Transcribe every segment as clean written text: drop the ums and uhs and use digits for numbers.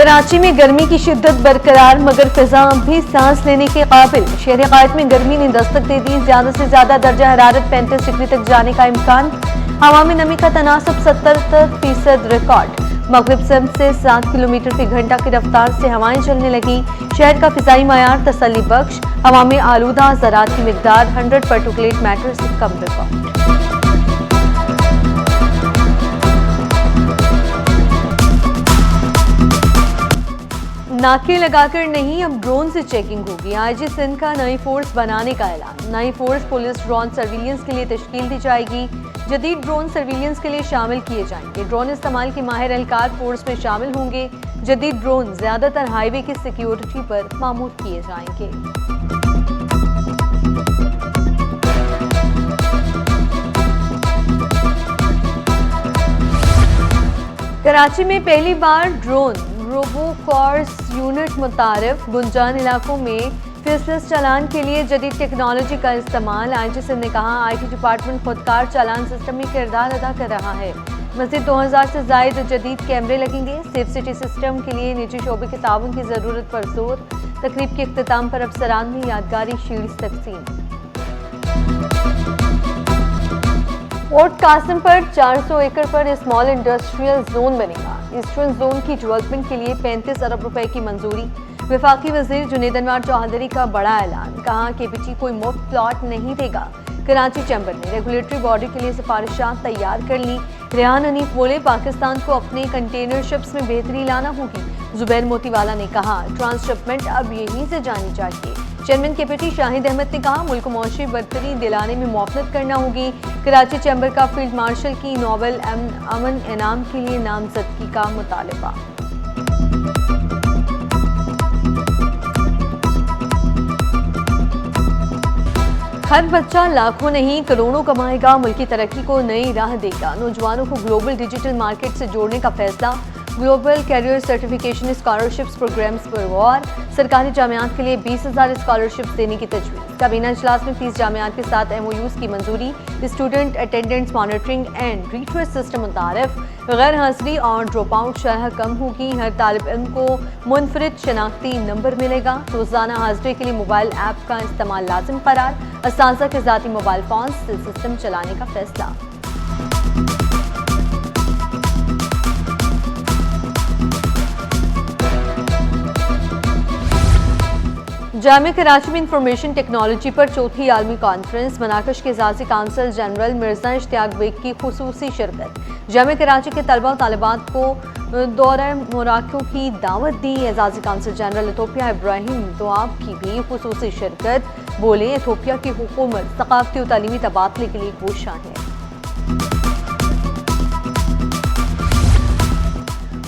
कराची में गर्मी की शिद्दत बरकरार मगर फिजा भी सांस लेने के काबिल। शहर कायद में गर्मी ने दस्तक दे दी। ज्यादा से ज्यादा दर्जा हरारत 35 डिग्री तक जाने का इम्कान। हवा में नमी का तनासब 77% रिकॉर्ड। मगरिब से 7 किलोमीटर फी घंटा की रफ्तार से हवाएं चलने लगी। शहर का फिजाई मायार तसल्ली बख्श। हवा में आलूदा ज़रात की मिकदार 100 पार्टिकुलेट मैटर से कम रिकॉर्ड। नाके लगाकर नहीं, अब ड्रोन से चेकिंग होगी। आईजी सिंध का नई फोर्स बनाने का ऐलान। नई फोर्स पुलिस ड्रोन सर्विलियंस के लिए तश्कील दी जाएगी। जदीद ड्रोन सर्विलियंस के लिए शामिल किए जाएंगे। ड्रोन इस्तेमाल के माहिर एहलकार फोर्स में शामिल होंगे। जदीद ड्रोन ज्यादातर हाईवे की सिक्योरिटी पर मामूर किए जाएंगे। कराची में पहली बार ड्रोन रोबोकॉर्स यूनिट मुतारिफ। गुंजान इलाकों में फेसलेस चालान के लिए जदीद टेक्नोलॉजी का इस्तेमाल। आईजी सिंध ने कहा, आईटी डिपार्टमेंट खुदकार चालान सिस्टम में किरदार अदा कर रहा है। मज़ीद 2000 से ज़ायद जदीद कैमरे लगेंगे। सेफ सिटी सिस्टम के लिए निजी शोबे के ताउन की ज़रूरत पर जोर। तकरीब के इख्तिताम पर अफसरान में यादगारी शील्ड्स तकसीम। पोर्ट कासिम पर 400 एकड़ पर स्मॉल इंडस्ट्रियल जोन बनेगा। ईस्टर्न जोन की डेवलपमेंट के लिए 35 अरब रुपए की मंजूरी। वफाकी वजीर जुनैद अनवर चौधरी का बड़ा ऐलान। कहा, केपीटी कोई मुफ्त प्लॉट नहीं देगा। कराची चैम्बर ने रेगुलेटरी बॉडी के लिए सिफारिशात तैयार कर ली। रेहान हनीफ बोले, पाकिस्तान को अपने कंटेनर शिप्स में बेहतरी लाना होगी। जुबैर मोतीवाला ने कहा, ट्रांसशिपमेंट अब यहीं से जानी चाहिए। चेयरमैन केपीटी शाहिद अहमद ने कहा, मुल्क को मौशी बरतरी दिलाने में मुआवनत करना होगी। कराची चैम्बर का फील्ड मार्शल की नोबेल अमन इनाम के लिए नामजदगी का मुतालबा। हर बच्चा लाखों नहीं करोड़ों कमाएगा, मुल्की तरक्की को नई राह देगा। नौजवानों को ग्लोबल डिजिटल मार्केट से जोड़ने का फैसला। Global career certification scholarships programmes पर गौर। सरकारी जामियात के लिए 20,000 स्कॉलरशिप्स देने की तजवीज़। काबीना इजलास में 30 जामियात के साथ MOUs की मंजूरी। Student attendance monitoring and retrace system मुतारिफ। गैर हाजिरी और ड्रॉप आउट शरह कम होगी। हर तालिब इल्म को मुनफरिद शनाख्ती नंबर मिलेगा। रोजाना हाजिरी के लिए मोबाइल ऐप का इस्तेमाल लाजिम करार। असातिज़ा के ज़ाती मोबाइल फोन से सिस्टम चलाने का फैसला। जामिया कराची में इंफॉर्मेशन टेक्नोलॉजी पर चौथी आलमी कॉन्फ्रेंस। मनाकश के एजाज़ी काउंसिल जनरल मिर्जा इश्तियाक बेग की खुसूसी शिरकत। जामिया कराची के तलबा और तालिबात को दौरा मोराक्को की दावत दी। एजाज़ी काउंसिल जनरल इथोपिया इब्राहिम दुआब की भी खुसूसी शिरकत। बोले, इथोपिया की हुकूमत सकाफती और तालीमी तबादले के लिए कोशा है।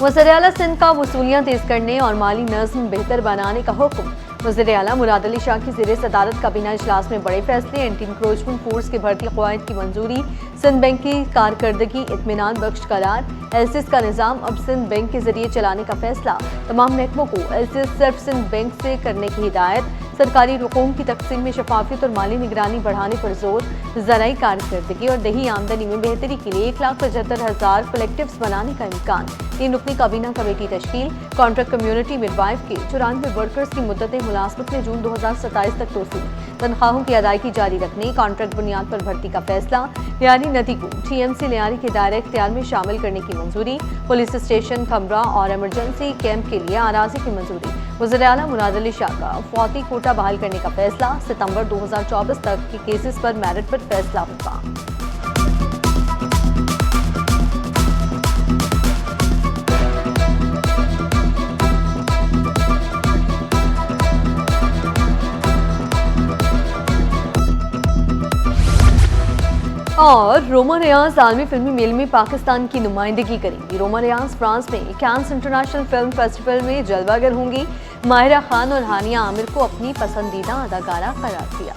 वज़ीर आला सिंध का वसूलियाँ तेज करने और माली नज़्म बेहतर बनाने का हुक्म। वज़ीर आला मुराद अली शाह की ज़ेरे सदारत काबीना इजलास में बड़े फैसले। एंटी इंक्रोचमेंट फोर्स की भर्ती क़वाइद की मंजूरी। सिंध बैंक की कारकर्दगी इत्मीनान बख्श करार। LCS का निज़ाम अब सिंध बैंक के जरिए चलाने का फैसला। तमाम महकमों को LCS सिर्फ सिंध बैंक से करने की हिदायत। सरकारी रकूम की तकसीम में शफाफियत और माली निगरानी बढ़ाने पर जोर। ज़राई कारकर्दगी और दही आमदनी में बेहतरी के लिए 1,75,000 कलेक्टिव्स बनाने का इम्कान। 3 रुकनी काबीना कमेटी तश्कील। कॉन्ट्रैक्ट कम्युनिटी मिडवाइफ के 94 वर्कर्स की मुद्दत मुलाजमत में जून 2027 तक तोसी। तनख्वाहों की अदायगी जारी रखने कॉन्ट्रैक्ट बुनियाद पर भर्ती का फैसला। लियारी नदी को TMC लियारी के दायरे इख्तियार में शामिल करने की मंजूरी। पुलिस स्टेशन खमरा और एमरजेंसी कैंप के लिए अराजी की मंजूरी। वज़ीर आला मुराद अली शाह का फौती कोटा बहाल करने का फैसला। सितंबर 2024 तक के केसेस पर मेरिट पर फैसला होगा। और रोमा रियाज आलमी फिल्मी मेले में पाकिस्तान की नुमाइंदगी करेंगी। रोमा रियाज फ्रांस में कैंस इंटरनेशनल फिल्म फेस्टिवल में जलवागर होंगी। माहिरा खान और हानिया आमिर को अपनी पसंदीदा अदाकारा करार दिया।